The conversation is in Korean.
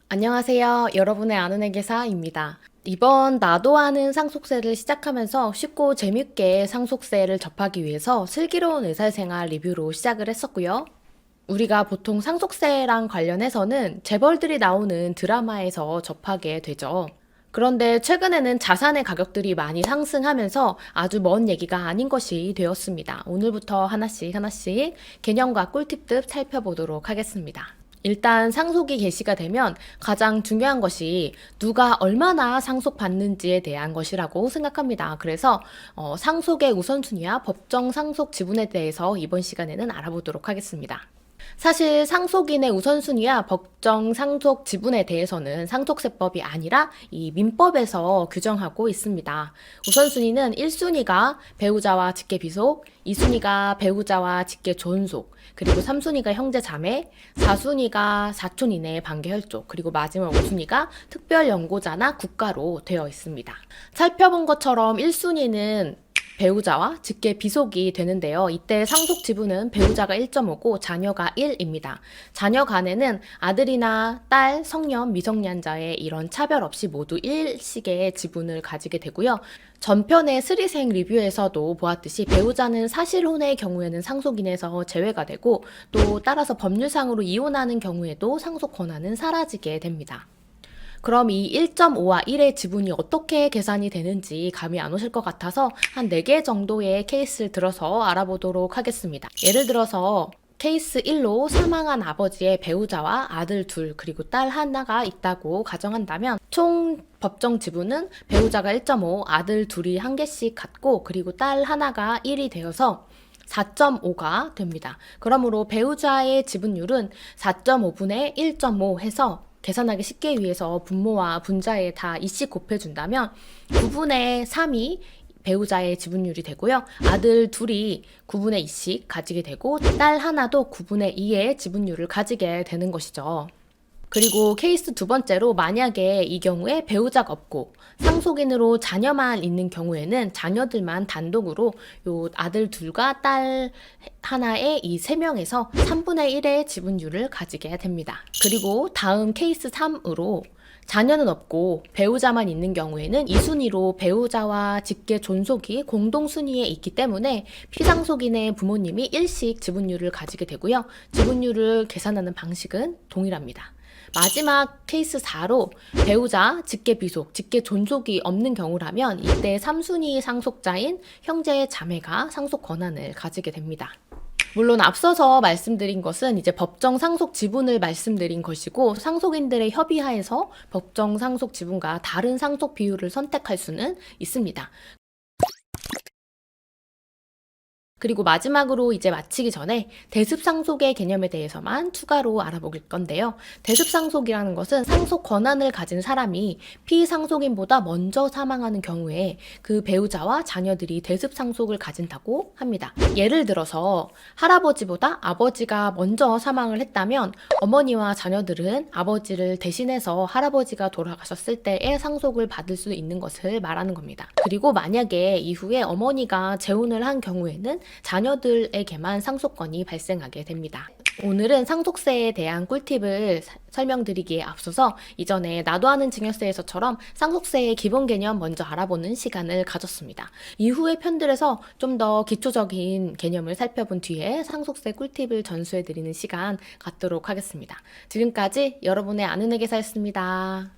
안녕하세요. 여러분의 아는 회계사입니다. 이번 나도 아는 상속세를 시작하면서 쉽고 재밌게 상속세를 접하기 위해서 슬기로운 의사생활 리뷰로 시작을 했었고요. 우리가 보통 상속세랑 관련해서는 재벌들이 나오는 드라마에서 접하게 되죠. 그런데 최근에는 자산의 가격들이 많이 상승하면서 아주 먼 얘기가 아닌 것이 되었습니다. 오늘부터 하나씩 개념과 꿀팁들 살펴보도록 하겠습니다. 일단 상속이 개시가 되면 가장 중요한 것이 누가 얼마나 상속받는지에 대한 것이라고 생각합니다. 그래서 상속의 우선순위와 법정 상속 지분에 대해서 이번 시간에는 알아보도록 하겠습니다. 사실 상속인의 우선순위와 법정 상속 지분에 대해서는 상속세법이 아니라 이 민법에서 규정하고 있습니다. 우선순위는 1순위가 배우자와 직계 비속, 2순위가 배우자와 직계 존속, 그리고 3순위가 형제 자매, 4순위가 사촌 이내의 반계 혈족, 그리고 마지막 5순위가 특별 연고자나 국가로 되어 있습니다. 살펴본 것처럼 1순위는 배우자와 직계 비속이 되는데요. 이때 상속 지분은 배우자가 1.5고 자녀가 1입니다. 자녀 간에는 아들이나 딸, 성년, 미성년자의 이런 차별 없이 모두 1씩의 지분을 가지게 되고요. 전편의 스리생 리뷰에서도 보았듯이 배우자는 사실혼의 경우에는 상속인에서 제외가 되고 또 따라서 법률상으로 이혼하는 경우에도 상속 권한은 사라지게 됩니다. 그럼 이 1.5와 1의 지분이 어떻게 계산이 되는지 감이 안 오실 것 같아서 한 4개 정도의 케이스를 들어서 알아보도록 하겠습니다. 예를 들어서 케이스 1로 사망한 아버지의 배우자와 아들 둘 그리고 딸 하나가 있다고 가정한다면 총 법정 지분은 배우자가 1.5, 아들 둘이 1개씩 갖고 그리고 딸 하나가 1이 되어서 4.5가 됩니다. 그러므로 배우자의 지분율은 4.5분의 1.5 해서 계산하기 쉽게 위해서 분모와 분자에 다 2씩 곱해준다면 9분의 3이 배우자의 지분율이 되고요. 아들 둘이 9분의 2씩 가지게 되고 딸 하나도 9분의 2의 지분율을 가지게 되는 것이죠. 그리고 케이스 두 번째로 만약에 이 경우에 배우자가 없고 상속인으로 자녀만 있는 경우에는 자녀들만 단독으로 요 아들 둘과 딸 하나의 이 세 명에서 3분의 1의 지분율을 가지게 됩니다. 그리고 다음 케이스 3으로 자녀는 없고 배우자만 있는 경우에는 2순위로 배우자와 직계 존속이 공동순위에 있기 때문에 피상속인의 부모님이 1씩 지분율을 가지게 되고요. 지분율을 계산하는 방식은 동일합니다. 마지막 케이스 4로 배우자, 직계 비속, 직계 존속이 없는 경우라면 이때 3순위 상속자인 형제 자매가 상속 권한을 가지게 됩니다. 물론 앞서서 말씀드린 것은 이제 법정 상속 지분을 말씀드린 것이고 상속인들의 협의하에서 법정 상속 지분과 다른 상속 비율을 선택할 수는 있습니다. 그리고 마지막으로 이제 마치기 전에 대습상속의 개념에 대해서만 추가로 알아볼 건데요. 대습상속이라는 것은 상속 권한을 가진 사람이 피상속인보다 먼저 사망하는 경우에 그 배우자와 자녀들이 대습상속을 가진다고 합니다. 예를 들어서 할아버지보다 아버지가 먼저 사망을 했다면 어머니와 자녀들은 아버지를 대신해서 할아버지가 돌아가셨을 때의 상속을 받을 수 있는 것을 말하는 겁니다. 그리고 만약에 이후에 어머니가 재혼을 한 경우에는 자녀들에게만 상속권이 발생하게 됩니다. 오늘은 상속세에 대한 꿀팁을 설명드리기에 앞서서 이전에 나도 아는 증여세에서처럼 상속세의 기본 개념 먼저 알아보는 시간을 가졌습니다. 이후의 편들에서 좀 더 기초적인 개념을 살펴본 뒤에 상속세 꿀팁을 전수해드리는 시간 갖도록 하겠습니다. 지금까지 여러분의 아는 회계사였습니다.